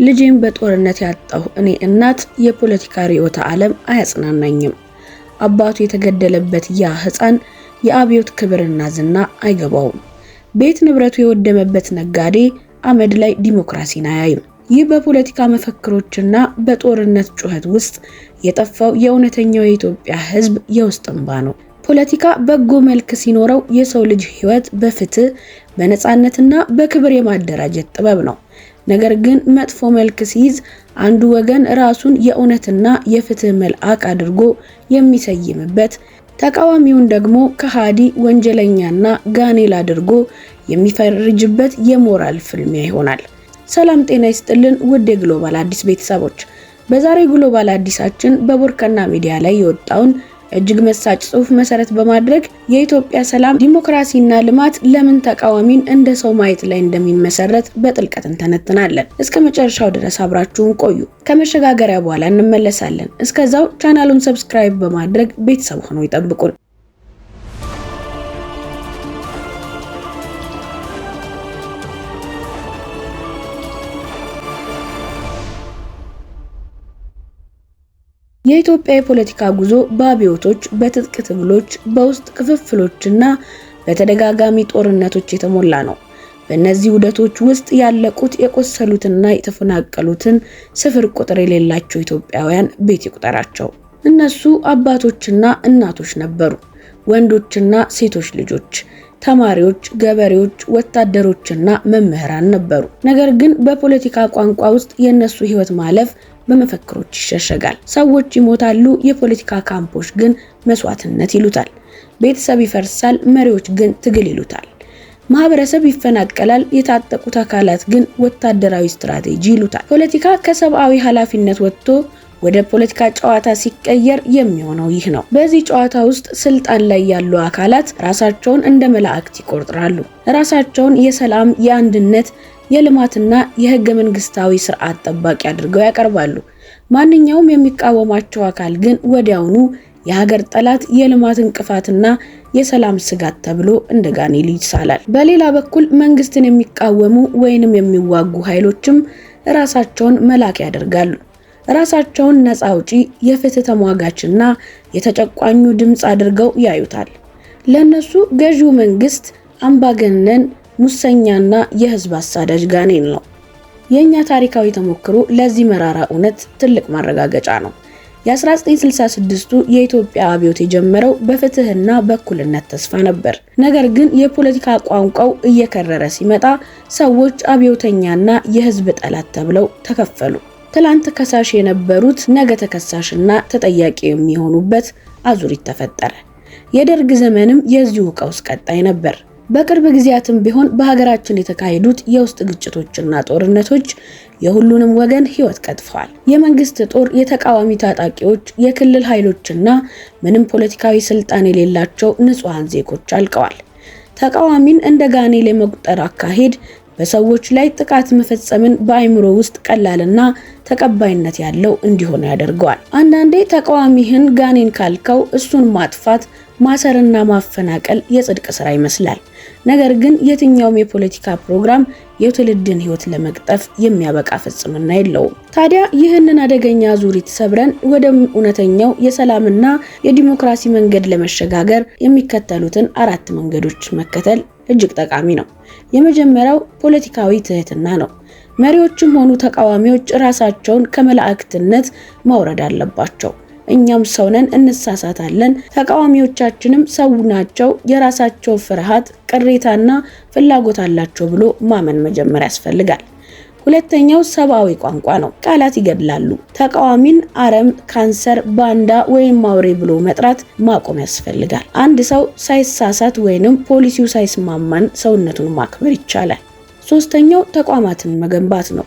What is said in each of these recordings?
ልጄን በጦርነት ያጣሁ እኔ እናት የፖለቲካ ርዕዮተ ዓለም አያጽናናኝም። አባቱ የተገደለበት ያ ሕፃን የአብዮት ክብርና ዝና አይገባውም። ቤት ንብረቱ የወደመበት ነጋዴ አመድ ላይ ዲሞክራሲን አያይም። ይህ በፖለቲካ መፈክሮችና በጦርነት ጩኸት ውስጥ የጠፋው የእውነተኛው የኢትዮጵያ ሕዝብ የውስጥ እንባ ነው። ፖለቲካ በጎ መልክ ሲኖረው የሰው ልጅ ሕይወት በፍትህ በነፃነትና በክብር የማደራጀት ጥበብ ነው። ነገር ግን መጥፎ መልክ ሲይዝ አንዱ ወገን ራሱን የእውነትና የፍትህ መልአክ አድርጎ የሚሰይምበት፣ ተቃዋሚውን ደግሞ ከሃዲ ወንጀለኛና ጋኔል አድርጎ የሚፈርጅበት የሞራል ፍልሚያ ይሆናል። ሰላም ጤና ይስጥልን ውድ የግሎባል አዲስ ቤተሰቦች፣ በዛሬ ግሎባል አዲሳችን በቦርከና ሚዲያ ላይ የወጣውን እጅግ መሳጭ ጽሑፍ መሰረት በማድረግ የኢትዮጵያ ሰላም ዲሞክራሲና ልማት ለምን ተቃዋሚን እንደ ሰው ማየት ላይ እንደሚመሰረት በጥልቀት እንተነትናለን። እስከ መጨረሻው ድረስ አብራችሁን ቆዩ። ከመሸጋገሪያ በኋላ እንመለሳለን። እስከዛው ቻናሉን ሰብስክራይብ በማድረግ ቤተሰብ ሆነው ይጠብቁን። የኢትዮጵያ የፖለቲካ ጉዞ በአብዮቶች፣ በትጥቅ ትግሎች፣ በውስጥ ክፍፍሎችና በተደጋጋሚ ጦርነቶች የተሞላ ነው። በእነዚህ ውደቶች ውስጥ ያለቁት የቆሰሉትና የተፈናቀሉትን ስፍር ቁጥር የሌላቸው ኢትዮጵያውያን ቤት ይቁጠራቸው። እነሱ አባቶችና እናቶች ነበሩ፣ ወንዶችና ሴቶች ልጆች፣ ተማሪዎች፣ ገበሬዎች፣ ወታደሮችና መምህራን ነበሩ። ነገር ግን በፖለቲካ ቋንቋ ውስጥ የነሱ ሕይወት ማለፍ በመፈክሮች ይሸሸጋል። ሰዎች ይሞታሉ፣ የፖለቲካ ካምፖች ግን መስዋዕትነት ይሉታል። ቤተሰብ ይፈርሳል፣ መሪዎች ግን ትግል ይሉታል። ማህበረሰብ ይፈናቀላል፣ የታጠቁት አካላት ግን ወታደራዊ ስትራቴጂ ይሉታል። ፖለቲካ ከሰብአዊ ኃላፊነት ወጥቶ ወደ ፖለቲካ ጨዋታ ሲቀየር የሚሆነው ይህ ነው። በዚህ ጨዋታ ውስጥ ስልጣን ላይ ያሉ አካላት ራሳቸውን እንደ መላእክት ይቆጥራሉ። ራሳቸውን የሰላም፣ የአንድነት፣ የልማትና የህገ መንግስታዊ ስርዓት ጠባቂ አድርገው ያቀርባሉ። ማንኛውም የሚቃወማቸው አካል ግን ወዲያውኑ የሀገር ጠላት፣ የልማት እንቅፋትና የሰላም ስጋት ተብሎ እንደ ጋኔል ይሳላል። በሌላ በኩል መንግስትን የሚቃወሙ ወይንም የሚዋጉ ኃይሎችም ራሳቸውን መላክ ያደርጋሉ። ራሳቸውን ነፃ አውጪ፣ የፍትህ ተሟጋችና የተጨቋኙ ድምጽ አድርገው ያዩታል። ለነሱ ገዢው መንግስት አምባገነን፣ ሙሰኛና የህዝብ አሳዳጅ ጋኔል ነው። የኛ ታሪካዊ ተሞክሮ ለዚህ መራራ እውነት ትልቅ ማረጋገጫ ነው። የ1966ቱ የኢትዮጵያ አብዮት የጀመረው በፍትህና በእኩልነት ተስፋ ነበር። ነገር ግን የፖለቲካ ቋንቋው እየከረረ ሲመጣ ሰዎች አብዮተኛና የህዝብ ጠላት ተብለው ተከፈሉ። ትላንት ከሳሽ የነበሩት ነገ ተከሳሽና ተጠያቂ የሚሆኑበት አዙሪት ተፈጠረ። የደርግ ዘመንም የዚሁ ቀውስ ቀጣይ ነበር። በቅርብ ጊዜያትም ቢሆን በሀገራችን የተካሄዱት የውስጥ ግጭቶችና ጦርነቶች የሁሉንም ወገን ህይወት ቀጥፈዋል። የመንግስት ጦር፣ የተቃዋሚ ታጣቂዎች፣ የክልል ኃይሎችና ምንም ፖለቲካዊ ስልጣን የሌላቸው ንጹሃን ዜጎች አልቀዋል። ተቃዋሚን እንደ ጋኔል የመቁጠር አካሄድ በሰዎች ላይ ጥቃት መፈጸምን በአይምሮ ውስጥ ቀላልና ተቀባይነት ያለው እንዲሆን ያደርገዋል። አንዳንዴ ተቃዋሚህን ጋኔን ካልከው እሱን ማጥፋት፣ ማሰርና ማፈናቀል የጽድቅ ስራ ይመስላል። ነገር ግን የትኛውም የፖለቲካ ፕሮግራም የትውልድን ህይወት ለመቅጠፍ የሚያበቃ ፍጽምና የለውም። ታዲያ ይህንን አደገኛ ዙሪት ሰብረን ወደ እውነተኛው የሰላምና የዲሞክራሲ መንገድ ለመሸጋገር የሚከተሉትን 4 መንገዶች መከተል እጅግ ጠቃሚ ነው። የመጀመሪያው ፖለቲካዊ ትህትና ነው። መሪዎችም ሆኑ ተቃዋሚዎች ራሳቸውን ከመላእክትነት ማውረድ አለባቸው። እኛም ሰው ነን፣ እንሳሳታለን፣ ተቃዋሚዎቻችንም ሰው ናቸው፣ የራሳቸው ፍርሃት፣ ቅሬታና ፍላጎት አላቸው ብሎ ማመን መጀመር ያስፈልጋል። ሁለተኛው ሰብአዊ ቋንቋ ነው። ቃላት ይገድላሉ። ተቃዋሚን አረም፣ ካንሰር፣ ባንዳ ወይም ማውሬ ብሎ መጥራት ማቆም ያስፈልጋል። አንድ ሰው ሳይሳሳት ወይንም ፖሊሲው ሳይስማማን ሰውነቱን ማክበር ይቻላል። ሶስተኛው ተቋማትን መገንባት ነው።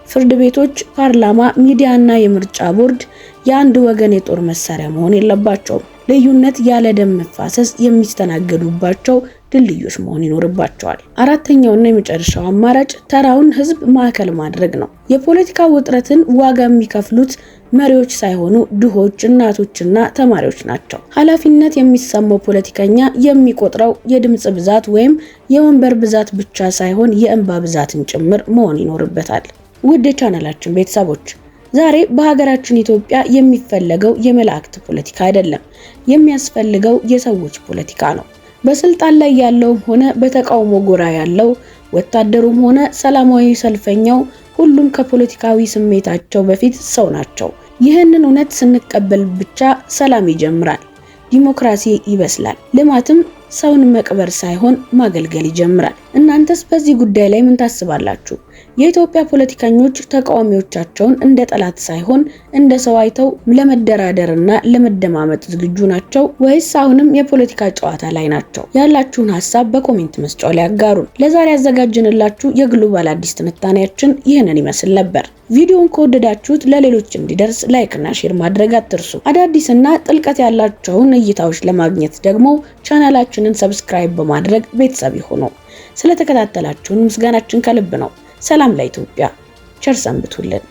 ፍርድ ቤቶች፣ ፓርላማ፣ ሚዲያና የምርጫ ቦርድ የአንድ ወገን የጦር መሳሪያ መሆን የለባቸውም። ልዩነት ያለ ደም መፋሰስ የሚስተናገዱባቸው ድልድዮች መሆን ይኖርባቸዋል። አራተኛውና የመጨረሻው አማራጭ ተራውን ህዝብ ማዕከል ማድረግ ነው። የፖለቲካ ውጥረትን ዋጋ የሚከፍሉት መሪዎች ሳይሆኑ ድሆች፣ እናቶችና ተማሪዎች ናቸው። ኃላፊነት የሚሰማው ፖለቲከኛ የሚቆጥረው የድምጽ ብዛት ወይም የወንበር ብዛት ብቻ ሳይሆን የእንባ ብዛትን ጭምር መሆን ይኖርበታል። ውድ የቻናላችን ቤተሰቦች ዛሬ በሀገራችን ኢትዮጵያ የሚፈለገው የመላእክት ፖለቲካ አይደለም፣ የሚያስፈልገው የሰዎች ፖለቲካ ነው። በስልጣን ላይ ያለውም ሆነ በተቃውሞ ጎራ ያለው ወታደሩም ሆነ ሰላማዊ ሰልፈኛው ሁሉም ከፖለቲካዊ ስሜታቸው በፊት ሰው ናቸው። ይህንን እውነት ስንቀበል ብቻ ሰላም ይጀምራል፣ ዲሞክራሲ ይበስላል፣ ልማትም ሰውን መቅበር ሳይሆን ማገልገል ይጀምራል። እናንተስ በዚህ ጉዳይ ላይ ምን ታስባላችሁ? የኢትዮጵያ ፖለቲከኞች ተቃዋሚዎቻቸውን እንደ ጠላት ሳይሆን እንደ ሰው አይተው ለመደራደርና ለመደማመጥ ዝግጁ ናቸው ወይስ አሁንም የፖለቲካ ጨዋታ ላይ ናቸው? ያላችሁን ሐሳብ በኮሜንት መስጫው ላይ አጋሩን። ለዛሬ ያዘጋጀንላችሁ የግሎባል አዲስ ትንታኔያችን ይህንን ይመስል ነበር። ቪዲዮውን ከወደዳችሁት ለሌሎች እንዲደርስ ላይክ እና ሼር ማድረግ አትርሱ። አዳዲስና ጥልቀት ያላቸውን እይታዎች ለማግኘት ደግሞ ቻናላችንን ሰብስክራይብ በማድረግ ቤተሰብ ይሁኑ። ስለተከታተላችሁን ምስጋናችን ከልብ ነው። ሰላም ለኢትዮጵያ። ቸር ሰንብቱልን።